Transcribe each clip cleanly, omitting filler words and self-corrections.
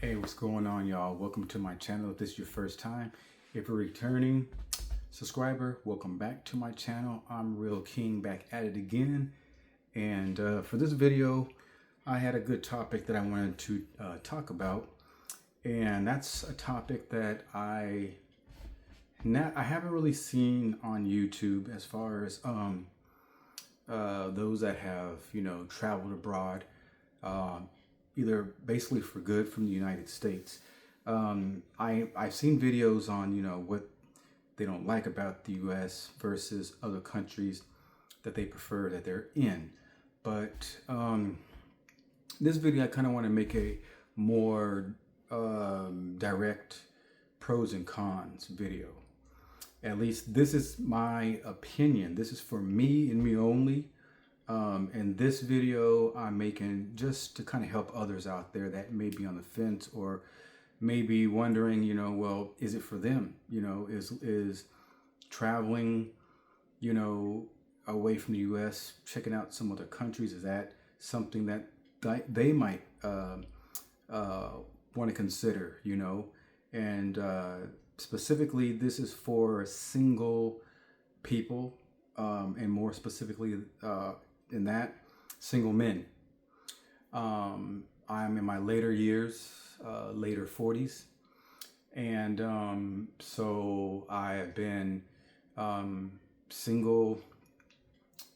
Hey, what's going on, y'all? Welcome to my channel. If this is your first time, if you're a returning subscriber, welcome back to my channel. I'm Real King, back at it again. And for this video, I had a good topic that I wanted to talk about, and that's a topic that I haven't really seen on YouTube as far as those that have traveled abroad. Either basically for good from the United States. I've seen videos on what they don't like about the U.S. versus other countries that they prefer that they're in. But this video, I kind of want to make a more direct pros and cons video. At least this is my opinion. This is for me and me only. And this video I'm making just to kind of help others out there that may be on the fence or maybe wondering, well, is it for them? Is traveling, away from the U.S., checking out some other countries, is that something that they might want to consider, And specifically, this is for single people, and more specifically, in that, single men. I'm in my later years, later 40s, and so I have been single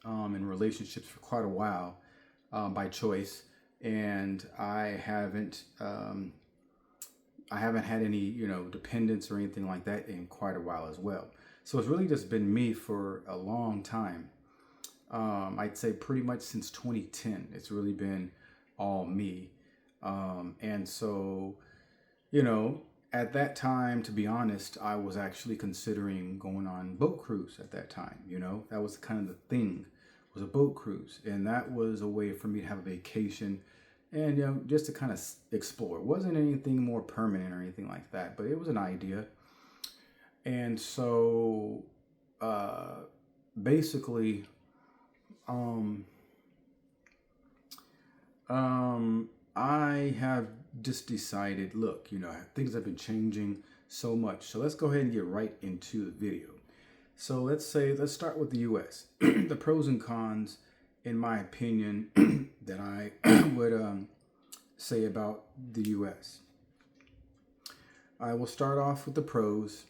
in relationships for quite a while by choice, and I haven't had any dependents or anything like that in quite a while as well. So it's really just been me for a long time. I'd say pretty much since 2010, it's really been all me. And so, at that time, to be honest, I was actually considering going on boat cruise at that time. That was kind of the thing, was a boat cruise. And that was a way for me to have a vacation and, just to kind of explore. It wasn't anything more permanent or anything like that, but it was an idea. And so, basically, I have just decided, look, things have been changing so much. So let's go ahead and get right into the video. So let's start with the US. The pros and cons, in my opinion, that I would say about the US. I will start off with the pros.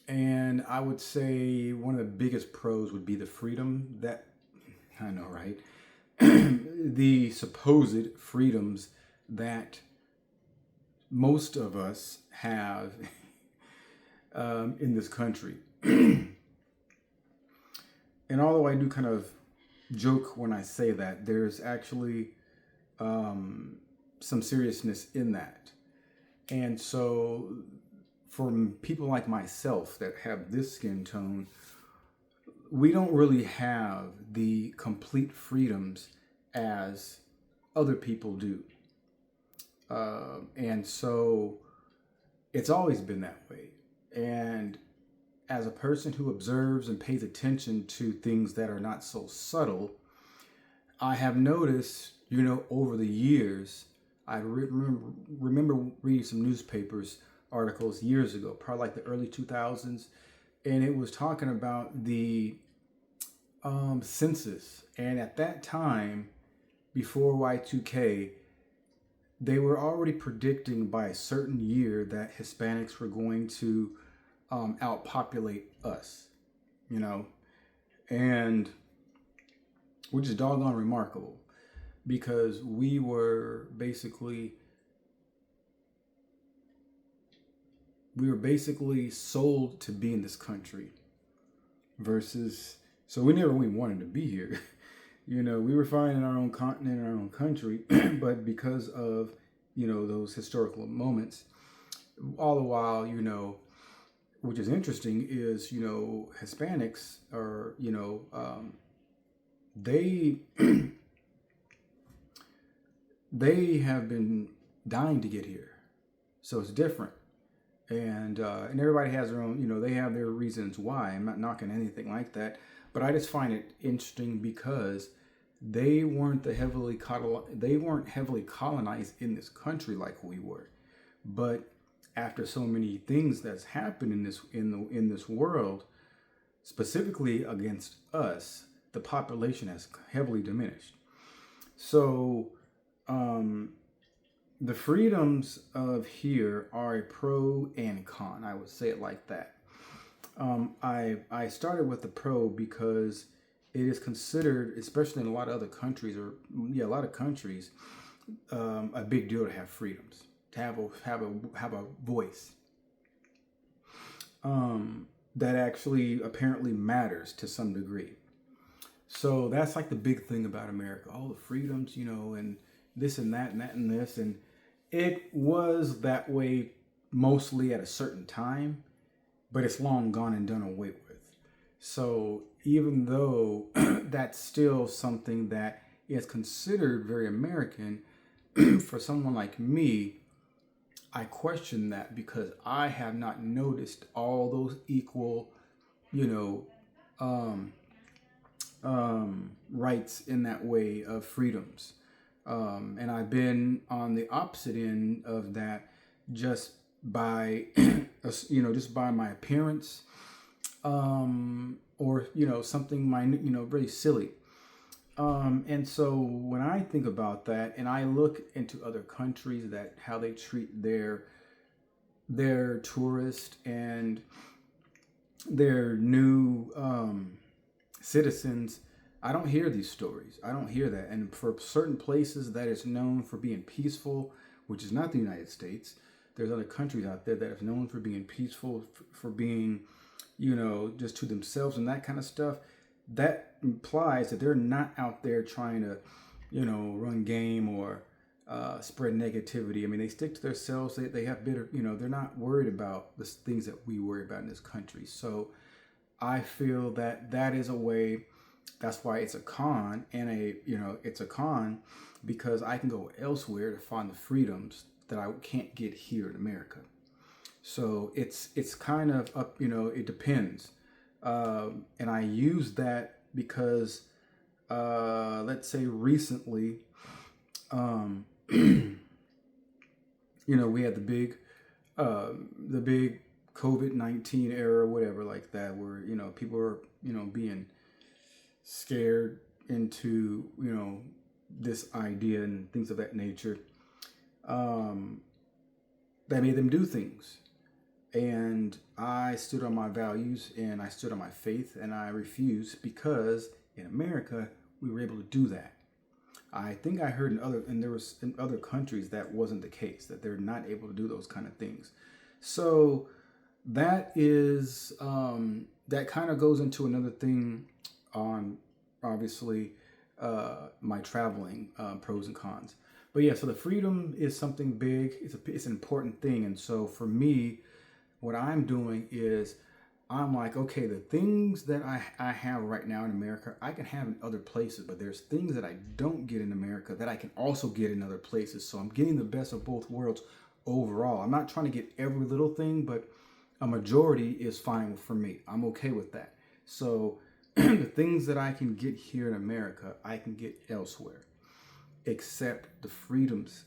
And I would say one of the biggest pros would be the freedom that, I know, right? The supposed freedoms that most of us have in this country. And although I do kind of joke when I say that, there's actually some seriousness in that. And so for people like myself that have this skin tone, we don't really have the complete freedoms as other people do. And so it's always been that way. And as a person who observes and pays attention to things that are not so subtle, I have noticed, over the years, I remember reading some newspapers articles years ago, probably like the early 2000s, and it was talking about the census. And at that time, before Y2K, they were already predicting by a certain year that Hispanics were going to outpopulate us, and which is doggone remarkable, because we were basically sold to be in this country so we never really wanted to be here. We were fine in our own continent, in our own country, but because of, those historical moments, all the while, which is interesting is, Hispanics are, they, they have been dying to get here. So it's different. And everybody has their own, they have their reasons why. I'm not knocking anything like that. But I just find it interesting because they weren't they weren't heavily colonized in this country like we were. But after so many things that's happened in this world, specifically against us, the population has heavily diminished. So the freedoms of here are a pro and con. I would say it like that. I started with the pro because it is considered, especially in a lot of other countries, or yeah, a lot of countries, a big deal to have freedoms, to have a voice. That actually apparently matters to some degree. So that's like the big thing about America. All the freedoms, and this and that and that and this. And it was that way mostly at a certain time, but it's long gone and done away with. So even though that's still something that is considered very American, for someone like me, I question that because I have not noticed all those equal, rights in that way of freedoms. And I've been on the opposite end of that just by, just by my appearance, or, something minor, very silly. And so when I think about that and I look into other countries, that how they treat their tourists and their new citizens, I don't hear these stories. I don't hear that. And for certain places that is known for being peaceful, which is not the United States, there's other countries out there that is known for being peaceful, for being, just to themselves and that kind of stuff. That implies that they're not out there trying to, run game or spread negativity. I mean, they stick to themselves. They have bitter, they're not worried about the things that we worry about in this country. So I feel that that is a way. That's why it's a con, and it's a con because I can go elsewhere to find the freedoms that I can't get here in America. So it's kind of up, it depends. And I use that because, let's say recently, we had the big COVID-19 era, or whatever like that, where, people are, being scared into, this idea and things of that nature, that made them do things. And I stood on my values and I stood on my faith and I refused because in America, we were able to do that. I think I heard in other countries that wasn't the case, that they're not able to do those kind of things. So that is, that kind of goes into another thing on obviously my traveling pros and cons. But yeah, so the freedom is something big. It's an important thing. And so for me, what I'm doing is I'm like, okay, the things that I have right now in America, I can have in other places, but there's things that I don't get in America that I can also get in other places. So I'm getting the best of both worlds overall. I'm not trying to get every little thing, but a majority is fine for me. I'm okay with that. So the things that I can get here in America, I can get elsewhere, except the freedoms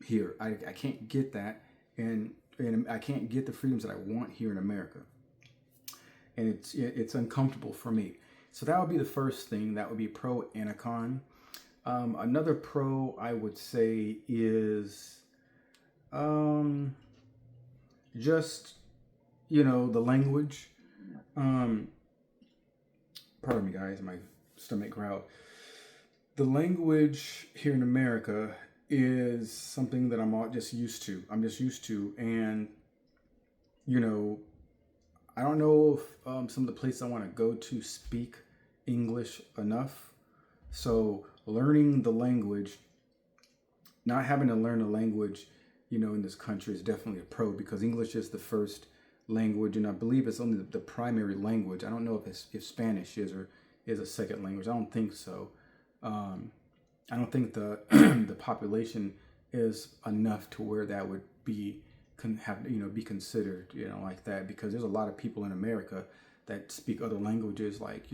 here. I can't get that, and I can't get the freedoms that I want here in America. And it's uncomfortable for me. So that would be the first thing. That would be pro and a con. Another pro I would say is just, the language. Pardon me, guys, my stomach growled. The language here in America is something that I'm just used to. And, I don't know if some of the places I want to go to speak English enough. So learning the language, not having to learn the language, in this country is definitely a pro, because English is the first language, and I believe it's only the primary language. I don't know if Spanish is a second language. I don't think so. I don't think the the population is enough to where that would be be considered, like that, because there's a lot of people in America that speak other languages, like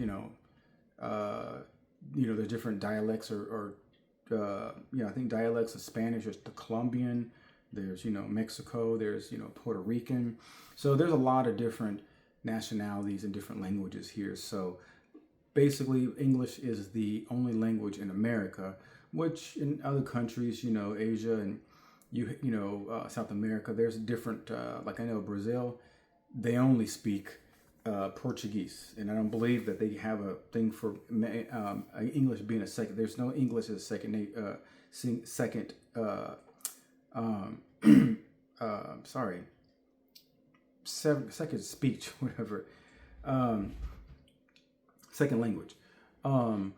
there's different dialects or I think dialects of Spanish. There's the Colombian, there's, Mexico, there's, Puerto Rican. So there's a lot of different nationalities and different languages here. So basically, English is the only language in America, which in other countries, Asia and South America, there's different. Like I know Brazil, they only speak Portuguese, and I don't believe that they have a thing for English being a second. There's no English as a second. Sorry, second speech, whatever. Second language. And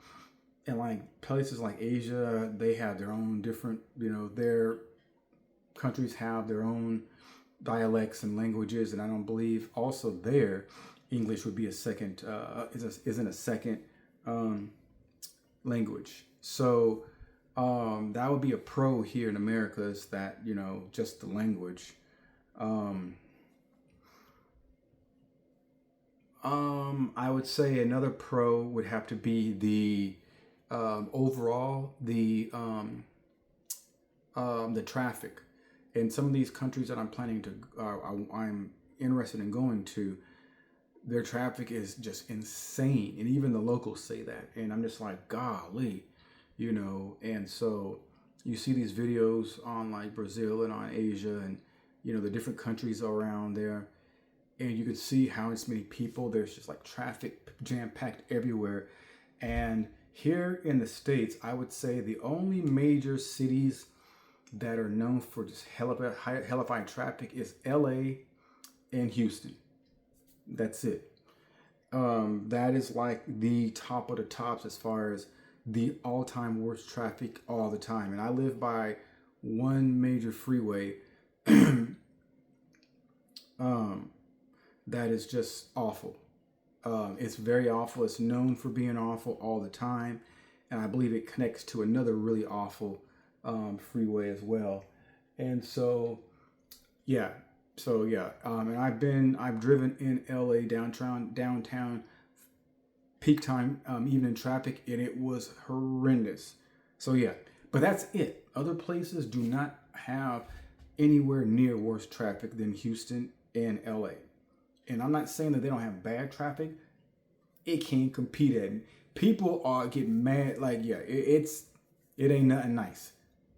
like places like Asia, they have their own different, their countries have their own dialects and languages, and I don't believe also there English would be a second, isn't a second language. So that would be a pro here in America, is that, just the language. I would say another pro would have to be the overall the traffic. In some of these countries that I'm planning to, I'm interested in going to, their traffic is just insane, and even the locals say that, and I'm just like, golly, And so you see these videos on like Brazil and on Asia, and the different countries around there. And you can see how it's many people. There's just like traffic jam-packed everywhere. And here in the States, I would say the only major cities that are known for just hellified traffic is LA and Houston. That's it. That is like the top of the tops as far as the all-time worst traffic all the time. And I live by one major freeway that is just awful. It's very awful. It's known for being awful all the time. And I believe it connects to another really awful freeway as well. And so, yeah. And I've driven in LA downtown peak time, even in traffic, and it was horrendous. So yeah, but that's it. Other places do not have anywhere near worse traffic than Houston and LA. And I'm not saying that they don't have bad traffic. It can't compete at it. People are getting mad. Like, yeah, it ain't nothing nice.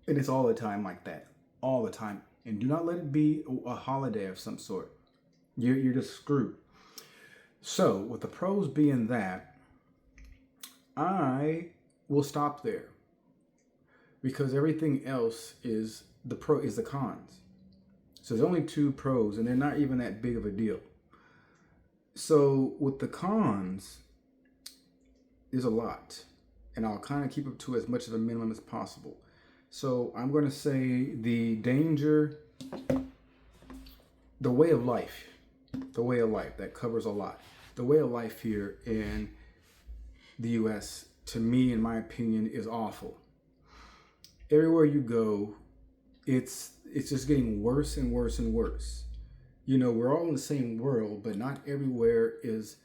And it's all the time like that. All the time. And do not let it be a holiday of some sort. You're just screwed. So, with the pros being that, I will stop there. Because everything else is the cons. So there's only two pros, and they're not even that big of a deal. So with the cons, there's a lot, and I'll kind of keep it to as much of a minimum as possible. So I'm going to say the danger, the way of life, that covers a lot. The way of life here in the U.S., to me, in my opinion, is awful. Everywhere you go, it's just getting worse and worse and worse. We're all in the same world, but not everywhere has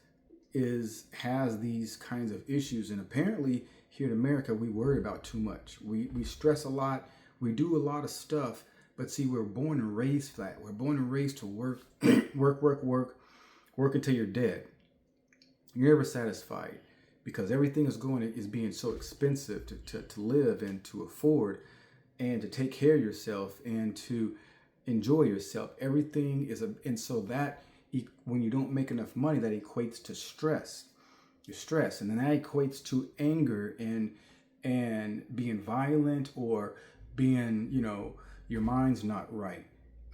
these kinds of issues. And apparently here in America, we worry about too much. We stress a lot. We do a lot of stuff. But see, we're born and raised flat. We're born and raised to work, work until you're dead. You're never satisfied because everything is being so expensive to live and to afford and to take care of yourself and to enjoy yourself. Everything is and so that when you don't make enough money, that equates to stress. You're stressed, and then that equates to anger and being violent, or being, your mind's not right.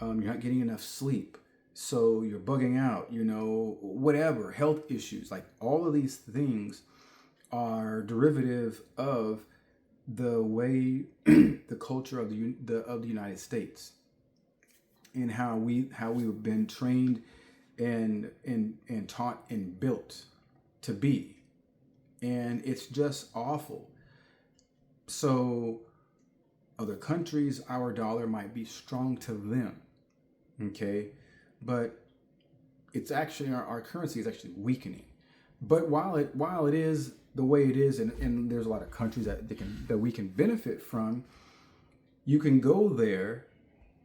You're not getting enough sleep, so you're bugging out. Whatever, health issues, like all of these things are derivative of the way the culture of the United States. And how we've been trained and taught and built to be. And it's just awful. So other countries, our dollar might be strong to them. Okay? But it's actually, our currency is actually weakening. But while it is the way it is, and there's a lot of countries that we can benefit from. You can go there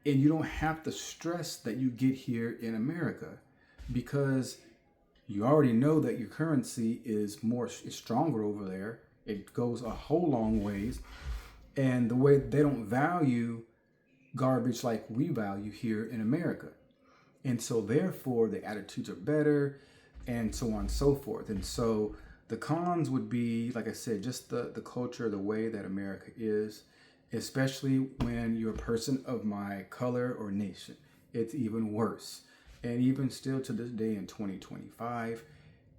and you don't have the stress that you get here in America, because you already know that your currency is stronger over there. It goes a whole long ways. And the way they don't value garbage like we value here in America. And so therefore the attitudes are better, and so on and so forth. And so the cons would be, like I said, just the culture, the way that America is, especially when you're a person of my color or nation. It's even worse. And even still to this day in 2025,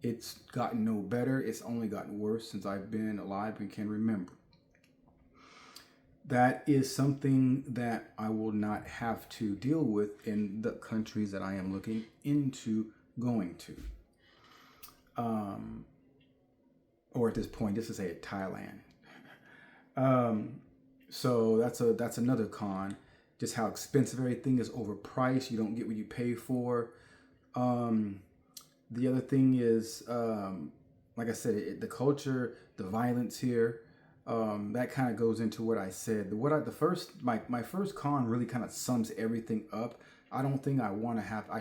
it's gotten no better. It's only gotten worse since I've been alive and can remember. That is something that I will not have to deal with in the countries that I am looking into going to. Or at this point, just to say Thailand. So that's another con. Just how expensive everything is, overpriced. You don't get what you pay for. The other thing is, like I said, the culture, the violence here. That kind of goes into what I said. My first con really kind of sums everything up. I don't think I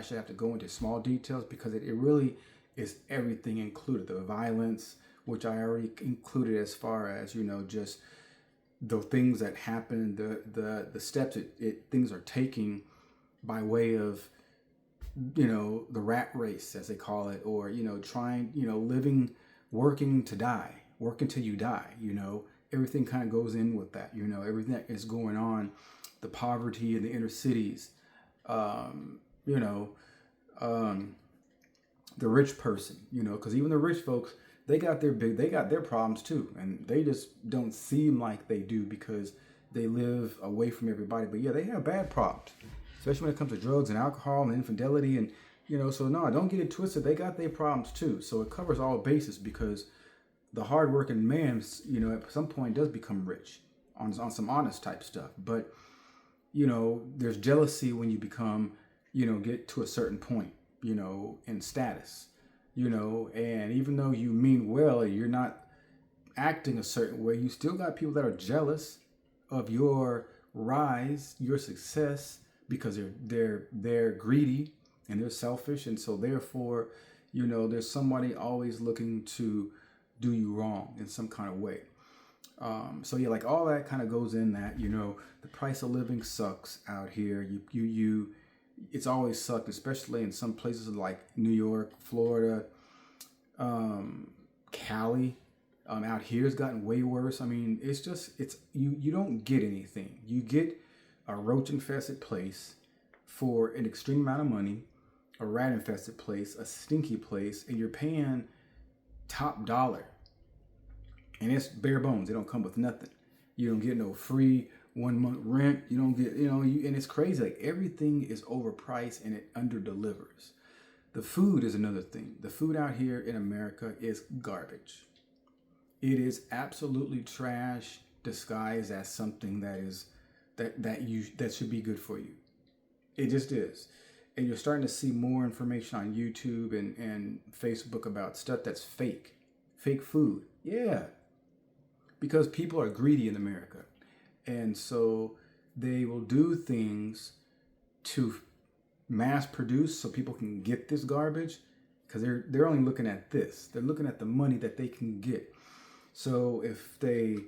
should have to go into small details, because it really is everything included. The violence, which I already included, as far as, just the things that happen, the steps things are taking by way of, the rat race, as they call it, or, trying, working to die, working till you die, everything kind of goes in with that, everything that is going on, the poverty in the inner cities, the rich person, because even the rich folks, they got their problems too, and they just don't seem like they do because they live away from everybody. But yeah, they have bad problems, especially when it comes to drugs and alcohol and infidelity, and so no, don't get it twisted. They got their problems too. So it covers all bases, because the hardworking man, at some point does become rich on some honest type stuff. But there's jealousy when you become, get to a certain point, in status. And even though you mean well, you're not acting a certain way, you still got people that are jealous of your rise, your success, because they're greedy and they're selfish. And so therefore, there's somebody always looking to do you wrong in some kind of way. So yeah, like all that kind of goes in that, the price of living sucks out here. It's always sucked, especially in some places like New York, Florida, Cali. Out here it's gotten way worse. I mean, you don't get anything. You get a roach infested place for an extreme amount of money, a rat infested place, a stinky place, and you're paying top dollar. And it's bare bones. It don't come with nothing. You don't get no free 1 month rent. You don't get, and it's crazy. Like everything is overpriced and it under delivers. The food is another thing. The food out here in America is garbage. It is absolutely trash disguised as something that should be good for you. It just is. And you're starting to see more information on YouTube and Facebook about stuff that's fake food. Yeah. Because people are greedy in America. And so they will do things to mass produce so people can get this garbage, because they're only looking at this. They're looking at the money that they can get. So if they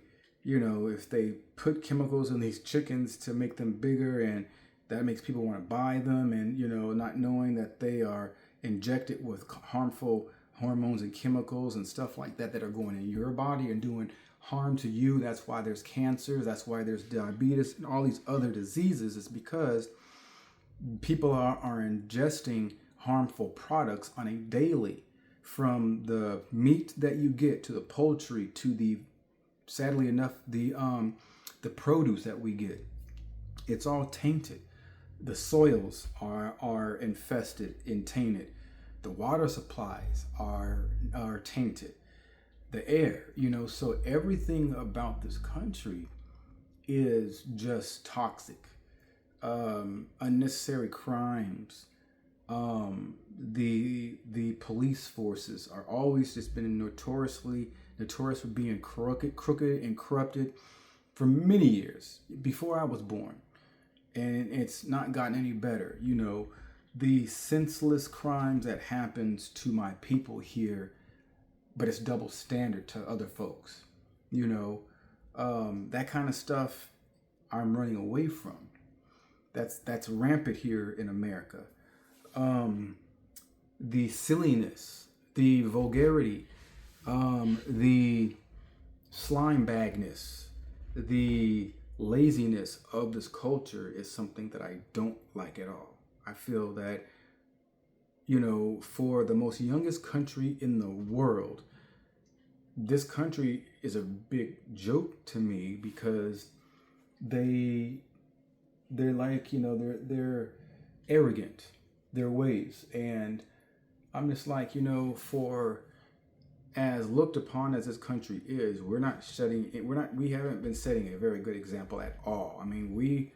put chemicals in these chickens to make them bigger, and that makes people want to buy them, and not knowing that they are injected with harmful hormones and chemicals and stuff like that are going in your body and doing harm to you. That's why there's cancer. That's why there's diabetes and all these other diseases. It's because people are ingesting harmful products on a daily, from the meat that you get to the poultry to the, sadly enough, the produce that we get. It's all tainted. The soils are infested and tainted. The water supplies are tainted. The air, so everything about this country is just toxic. Unnecessary crimes, The police forces are always just been notorious for being crooked and corrupted for many years before I was born, and it's not gotten any better. You know, the senseless crimes that happens to my people here, but it's double standard to other folks. You know, that kind of stuff I'm running away from. That's rampant here in America. The silliness, the vulgarity, the slime bagness, the laziness of this culture is something that I don't like at all. I feel that, you know, for the most youngest country in the world, this country is a big joke to me because they they're like, you know, they're arrogant, their ways. And I'm just like, you know, for as looked upon as this country is, we haven't been setting a very good example at all. I mean,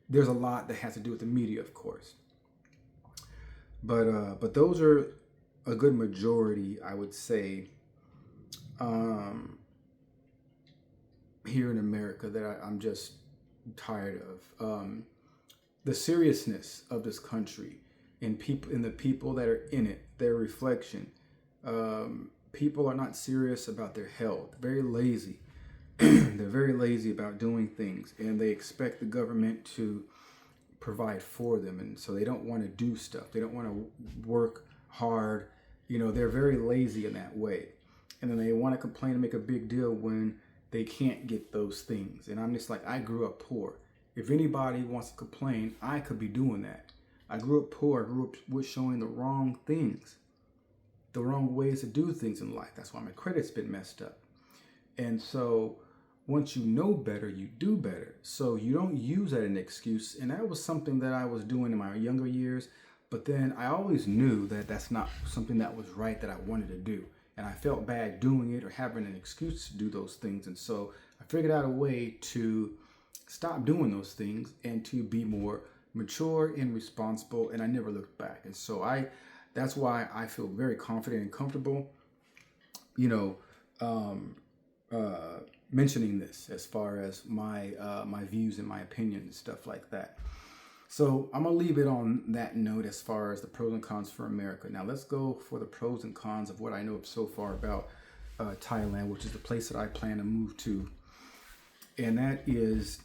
there's a lot that has to do with the media, of course. But those are a good majority, I would say, here in America that I'm just tired of. The seriousness of this country and the people that are in it, their reflection. People are not serious about their health. Very lazy. They're very lazy about doing things, and they expect the government to provide for them, and so they don't want to do stuff. They don't want to work hard. You know, they're very lazy in that way, and then they want to complain and make a big deal when they can't get those things. And I'm just like, I grew up poor. If anybody wants to complain, I could be doing that. I grew up poor. I grew up with showing the wrong things, the wrong ways to do things in life. That's why my credit's been messed up. And so once you know better, you do better. So you don't use that as an excuse. And that was something that I was doing in my younger years. But then I always knew that that's not something that was right that I wanted to do. And I felt bad doing it or having an excuse to do those things. And so I figured out a way to stop doing those things and to be more mature and responsible. And I never looked back. And so that's why I feel very confident and comfortable, you know, mentioning this as far as my views and my opinion and stuff like that. So I'm gonna leave it on that note as far as the pros and cons for America. Now let's go for the pros and cons of what I know so far about Thailand, which is the place that I plan to move to, and that is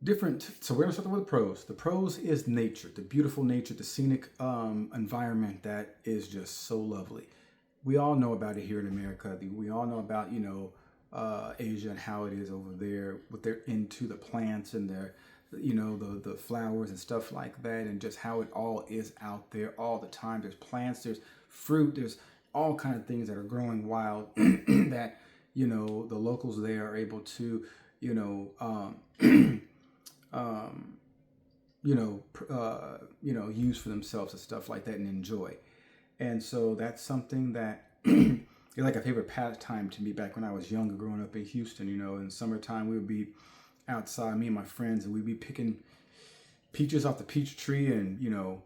different. So we're gonna start with the pros. The pros is nature, the beautiful nature, the scenic environment that is just so lovely. We all know about it here in America. We all know about, you know, Asia and how it is over there, what they're into, the plants and their, you know, the flowers and stuff like that, and just how it all is out there all the time. There's plants, there's fruit, there's all kind of things that are growing wild that, you know, the locals there are able to, you know, use for themselves and stuff like that and enjoy. And so that's something that is like a favorite pastime to me back when I was younger, growing up in Houston. You know, in summertime we would be outside, me and my friends, and we'd be picking peaches off the peach tree and, you know,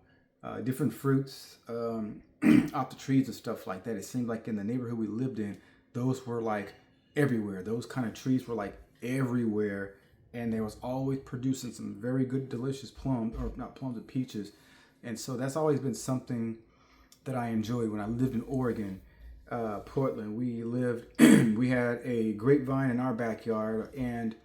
different fruits off the trees and stuff like that. It seemed like in the neighborhood we lived in, those were like everywhere. Those kind of trees were like everywhere. And there was always producing some very good, delicious plums, or not plums, but peaches. And so that's always been something that I enjoyed when I lived in Oregon, Portland. We had a grapevine in our backyard, and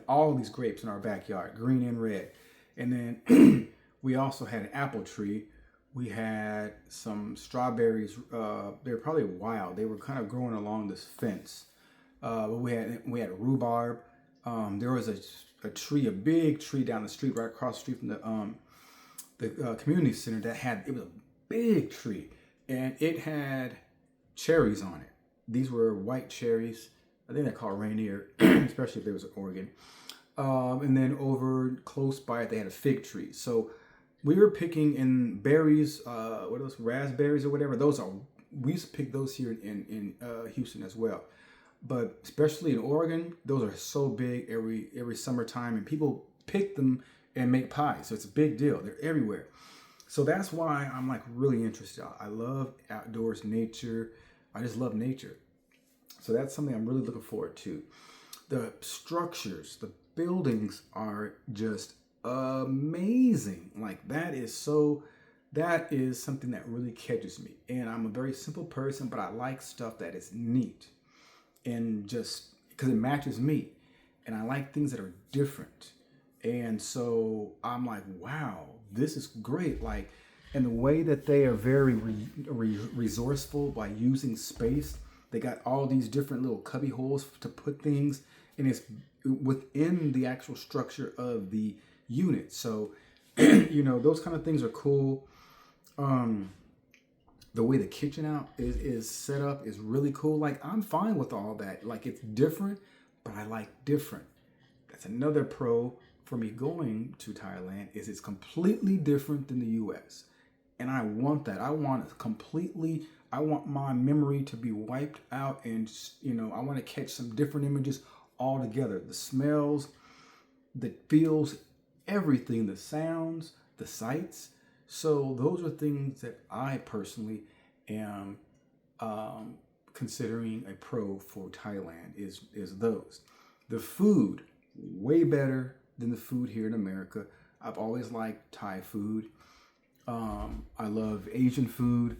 all these grapes in our backyard, green and red. And then we also had an apple tree. We had some strawberries. They were probably wild. They were kind of growing along this fence. But we had rhubarb. There was a tree, a big tree down the street, right across the street from the community center it was a big tree, and it had cherries on it. These were white cherries. I think they're called Rainier, especially if it was in Oregon. And then over close by it, they had a fig tree. So we were picking in berries, what are those, raspberries or whatever. We used to pick those here in Houston as well. But especially in Oregon, those are so big every summertime, and people pick them and make pies. So it's a big deal. They're everywhere. So that's why I'm like really interested. I love outdoors, nature. I just love nature. So that's something I'm really looking forward to. The structures, the buildings are just amazing. Like that is something that really catches me. And I'm a very simple person, but I like stuff that is neat and just because it matches me. And I like things that are different. And so I'm like, wow, this is great. Like, and the way that they are very resourceful by using space, they got all these different little cubby holes to put things, and it's within the actual structure of the unit. So, those kind of things are cool. The way the kitchen out is set up is really cool. Like, I'm fine with all that. Like, it's different, but I like different. That's another pro for me going to Thailand is it's completely different than the US. And I want that. I want my memory to be wiped out and, I want to catch some different images all together. The smells, the feels, everything, the sounds, the sights. So those are things that I personally am considering a pro for Thailand is those. The food, way better than the food here in America. I've always liked Thai food. I love Asian food.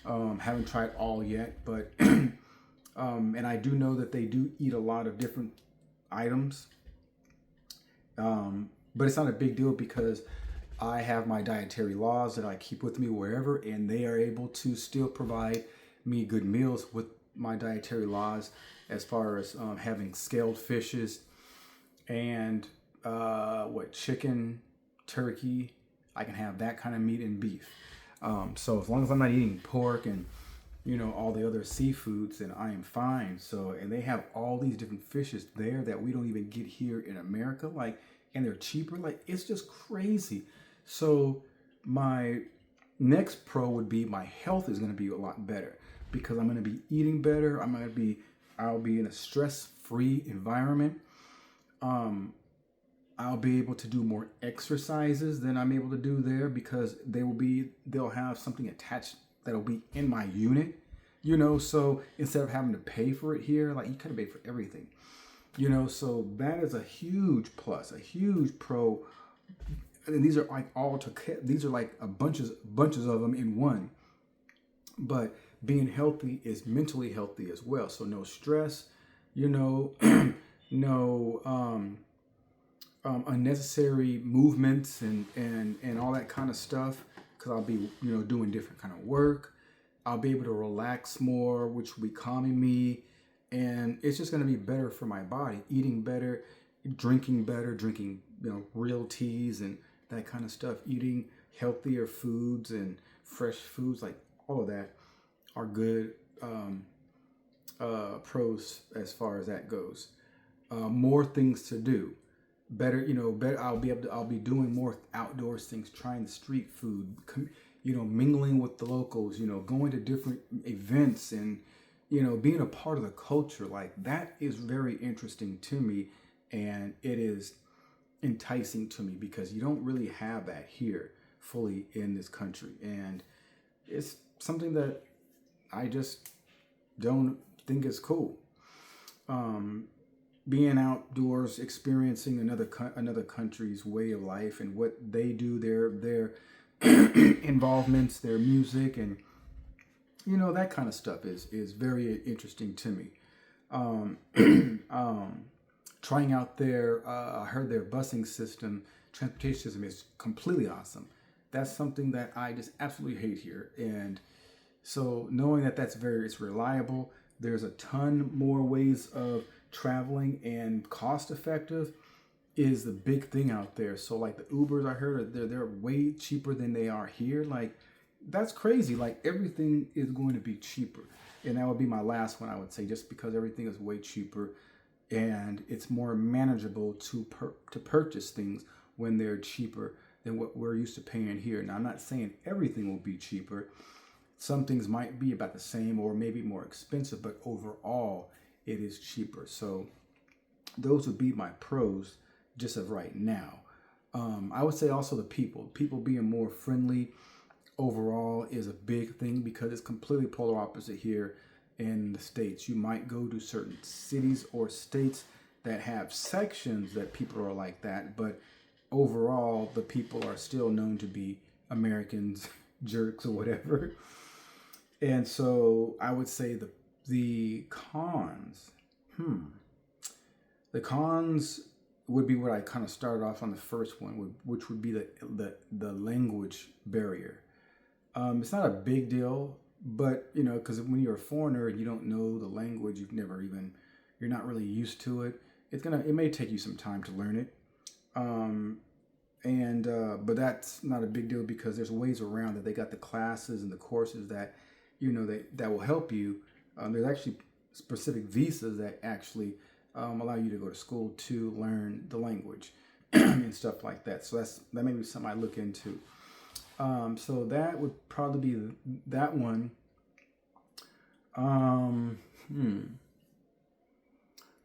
Haven't tried all yet, but and I do know that they do eat a lot of different items. But it's not a big deal because I have my dietary laws that I keep with me wherever, and they are able to still provide me good meals with my dietary laws as far as having scaled fishes and chicken, turkey. I can have that kind of meat and beef. So as long as I'm not eating pork and all the other seafoods, then I am fine. So, and they have all these different fishes there that we don't even get here in America. Like, and they're cheaper. Like, it's just crazy. So my next pro would be my health is going to be a lot better because I'm going to be eating better. I'll be in a stress-free environment. I'll be able to do more exercises than I'm able to do there because they'll have something attached that'll be in my unit, so instead of having to pay for it here, like you could have paid for everything, so that is a huge plus, a huge pro. And these are like these are like bunches of them in one. But being healthy is mentally healthy as well. So no stress, no unnecessary movements and all that kind of stuff. Because I'll be doing different kind of work. I'll be able to relax more, which will be calming me, and it's just going to be better for my body. Eating better, drinking real teas and that kind of stuff. Eating healthier foods and fresh foods, like all of that, are good pros as far as that goes. More things to do. Better. I'll be doing more outdoors things, trying the street food, mingling with the locals, going to different events and, being a part of the culture. Like, that is very interesting to me, and it is enticing to me because you don't really have that here fully in this country. And it's something that I just don't think is cool. Being outdoors, experiencing another country's way of life and what they do, their involvements, their music, and that kind of stuff is very interesting to me. Trying out I heard their busing system, transportation system is completely awesome. That's something that I just absolutely hate here, and so knowing that it's reliable. There's a ton more ways of traveling and cost effective is the big thing out there. So like the Ubers, I heard they're way cheaper than they are here. Like, that's crazy. Like, everything is going to be cheaper, and that would be my last one, I would say, just because everything is way cheaper and it's more manageable to purchase things when they're cheaper than what we're used to paying here. Now, I'm not saying everything will be cheaper. Some things might be about the same or maybe more expensive, but overall it is cheaper. So those would be my pros just of right now. I would say also the people being more friendly overall is a big thing because it's completely polar opposite here in the States. You might go to certain cities or states that have sections that people are like that, but overall the people are still known to be Americans, jerks or whatever. And so I would say the cons. The cons would be what I kind of started off on the first one, which would be the language barrier. It's not a big deal, but you know, because when you're a foreigner and you don't know the language, you're not really used to it. It may take you some time to learn it, but that's not a big deal because there's ways around that. They got the classes and the courses that that will help you. There's actually specific visas that actually allow you to go to school to learn the language and stuff like that. So that may be something I look into. So that would probably be that one.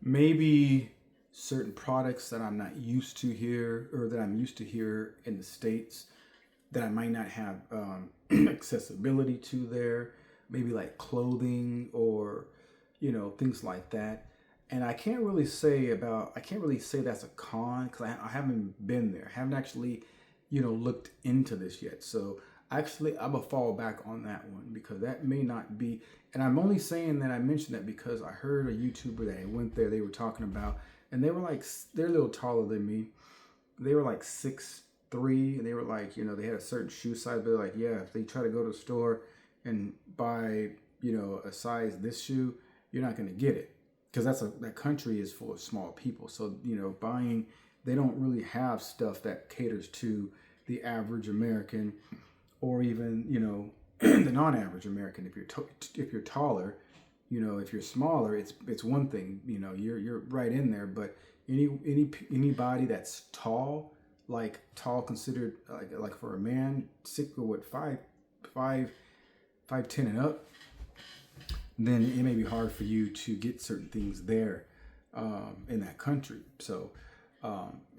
Maybe certain products that I'm not used to here, or that I'm used to here in the States, that I might not have accessibility to there. Maybe like clothing or things like that. And I can't really say that's a con because I haven't been there. I haven't actually looked into this yet. So actually I'm gonna fall back on that one because that may not be. And I'm only saying that I mentioned that because I heard a YouTuber that went there. They were talking about, and they're a little taller than me. They were like 6'3", and they were like, they had a certain shoe size. But they're like, yeah, if they try to go to the store and buy, a size this shoe, you're not gonna get it because that country is full of small people. So they don't really have stuff that caters to the average American, or even the non-average American. If you're taller, if you're smaller, it's one thing. You're right in there. But anybody that's tall, like tall considered like for a man, 5'10" and up, then it may be hard for you to get certain things there in that country. So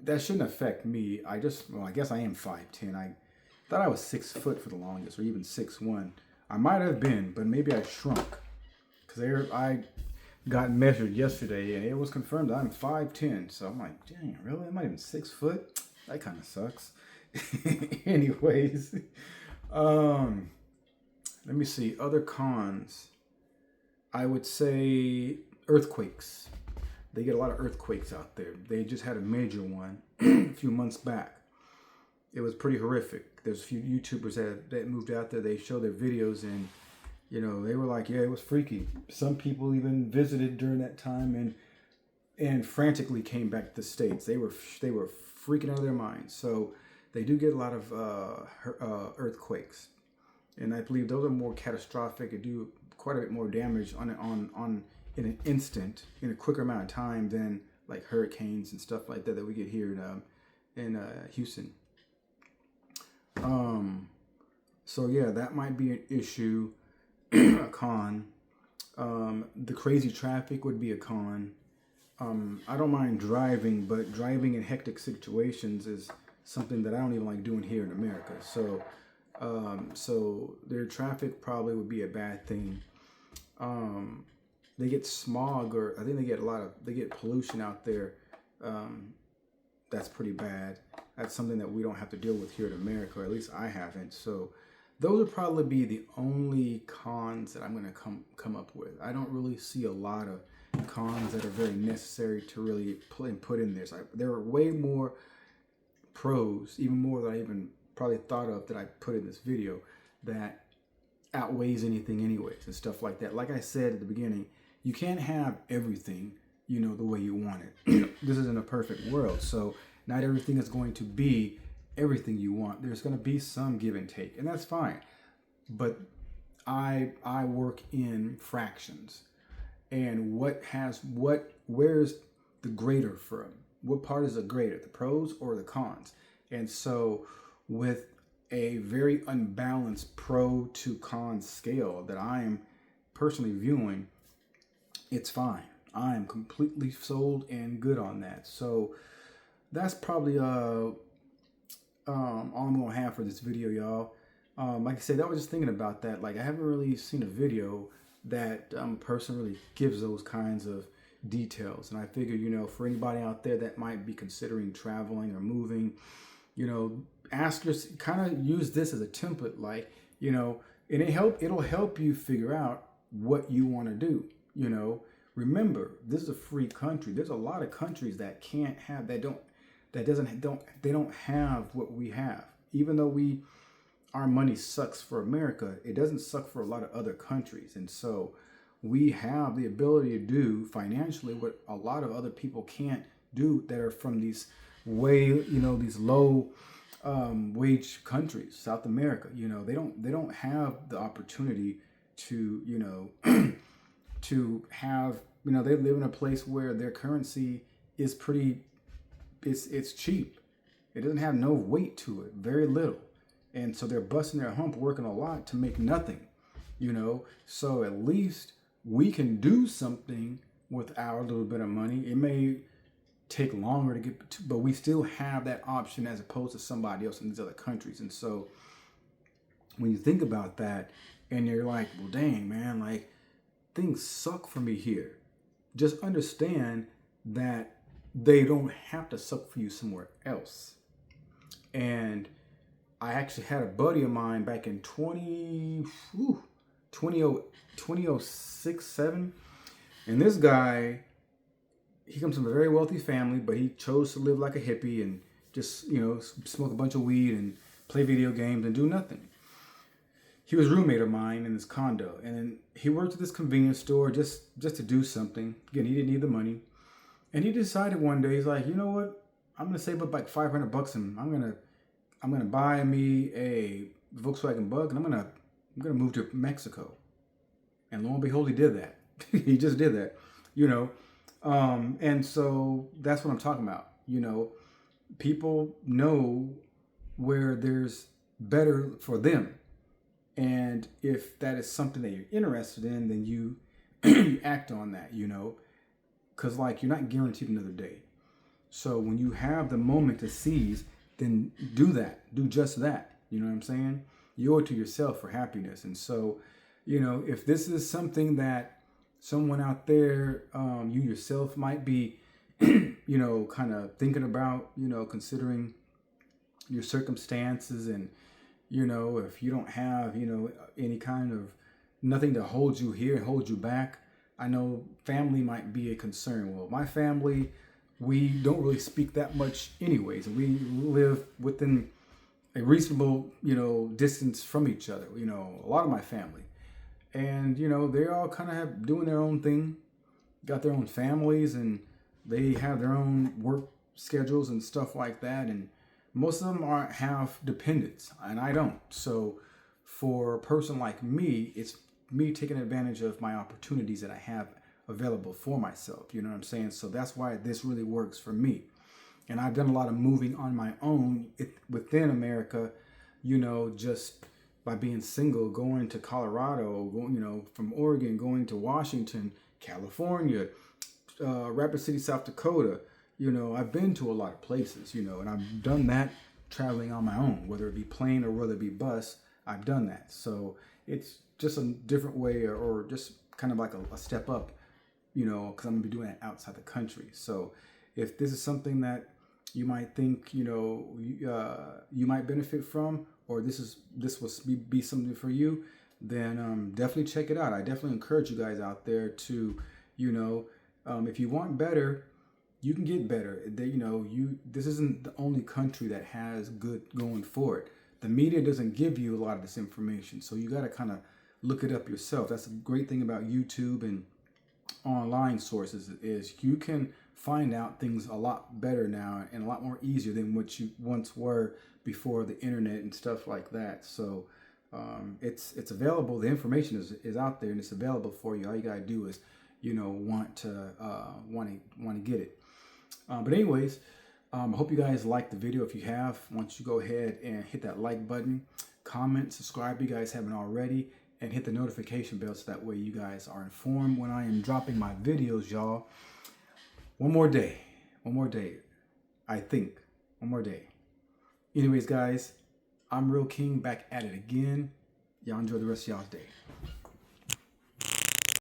that shouldn't affect me. I guess I am 5'10". I thought I was 6 foot for the longest, or even 6'1". I might have been, but maybe I shrunk because I got measured yesterday and it was confirmed that I'm 5'10". So I'm like, dang, really? I'm not even 6 foot? That kind of sucks. Anyways, let me see other cons. I would say earthquakes. They get a lot of earthquakes out there. They just had a major one a few months back. It was pretty horrific. There's a few YouTubers that moved out there. They showed their videos and, they were like, yeah, it was freaky. Some people even visited during that time and frantically came back to the States. They were freaking out of their minds. So they do get a lot of earthquakes. And I believe those are more catastrophic and do quite a bit more damage on in an instant, in a quicker amount of time than like hurricanes and stuff like that we get here in Houston. So yeah, that might be an issue, a con. The crazy traffic would be a con. I don't mind driving, but driving in hectic situations is something that I don't even like doing here in America. So their traffic probably would be a bad thing. They get smog, or I think they get pollution out there. That's pretty bad. That's something that we don't have to deal with here in America, or at least I haven't. So those would probably be the only cons that I'm going to come up with. I don't really see a lot of cons that are very necessary to really put in there. So there are way more pros, even more than I even probably thought of that I put in this video, that outweighs anything anyways and stuff like that. Like I said at the beginning, you can't have everything the way you want it. This isn't a perfect world, so not everything is going to be everything you want. There's going to be some give and take, and that's fine. But I work in fractions, and where's the greater from? What part is the greater, the pros or the cons? And so with a very unbalanced pro to con scale that I am personally viewing, it's fine. I'm completely sold and good on that. So that's probably all I'm gonna have for this video, y'all. Like I said, I was just thinking about that. Like, I haven't really seen a video that person really gives those kinds of details. And I figure, you know, for anybody out there that might be considering traveling or moving, you know, ask your, kind of use this as a template, like, you know, and it'll help you figure out what you want to do. You know, remember, this is a free country. There's a lot of countries that can't have, they don't have what we have. Even though our money sucks for America, it doesn't suck for a lot of other countries. And so we have the ability to do financially what a lot of other people can't do that are from these these low wage countries. South America, you know, they don't have the opportunity to, you know, to have, you know, they live in a place where their currency is it's cheap. It doesn't have no weight to it, very little. And so they're busting their hump, working a lot to make nothing, you know. So at least we can do something with our little bit of money. It may take longer to get to, but we still have that option as opposed to somebody else in these other countries. And so when you think about that and you're like, well, dang, man, like, things suck for me here, just understand that they don't have to suck for you somewhere else. And I actually had a buddy of mine back in 2006, 7. And this guy, he comes from a very wealthy family, but he chose to live like a hippie and just, you know, smoke a bunch of weed and play video games and do nothing. He was a roommate of mine in this condo, and then he worked at this convenience store just to do something. Again, he didn't need the money. And he decided one day, he's like, you know what? I'm going to save up like $500 and I'm going to buy me a Volkswagen Bug, and I'm going to move to Mexico. And lo and behold, he did that. He just did that, you know. And so that's what I'm talking about. You know, people know where there's better for them. And if that is something that you're interested in, then you act on that, you know, because like you're not guaranteed another day. So when you have the moment to seize, then do that. Do just that. You know what I'm saying? You owe it to yourself for happiness. And so, you know, if this is something that someone out there, you yourself might be, you know, kind of thinking about, you know, considering your circumstances, and, you know, if you don't have, you know, any kind of nothing to hold you here, hold you back. I know family might be a concern. Well, my family, we don't really speak that much anyways. And we live within a reasonable, you know, distance from each other, you know, a lot of my family. And, you know, they all kind of have doing their own thing, got their own families, and they have their own work schedules and stuff like that. And most of them have dependents, and I don't. So for a person like me, it's me taking advantage of my opportunities that I have available for myself. You know what I'm saying? So that's why this really works for me. And I've done a lot of moving on my own within America, you know, just by being single, going to Colorado, going, you know, from Oregon, going to Washington, California, Rapid City, South Dakota. You know, I've been to a lot of places, you know, and I've done that traveling on my own, whether it be plane or whether it be bus. I've done that. So it's just a different way, or just kind of like a step up, you know, because I'm going to be doing it outside the country. So if this is something that you might think, you know, you might benefit from, or this will be something for you, then definitely check it out. I definitely encourage you guys out there to, you know, if you want better, you can get better. You know, this isn't the only country that has good going for it. The media doesn't give you a lot of this information, so you got to kind of look it up yourself. That's a great thing about YouTube and online sources, is you can find out things a lot better now and a lot more easier than what you once were before the internet and stuff like that. So it's available. The information is out there and it's available for you. All you gotta do is, you know, want to get it. But anyways, I hope you guys liked the video. If you have, why don't you go ahead and hit that like button, comment, subscribe if you guys haven't already, and hit the notification bell so that way you guys are informed when I am dropping my videos, y'all. One more day, I think, one more day. Anyways, guys, I'm Real King back at it again. Y'all enjoy the rest of y'all's day.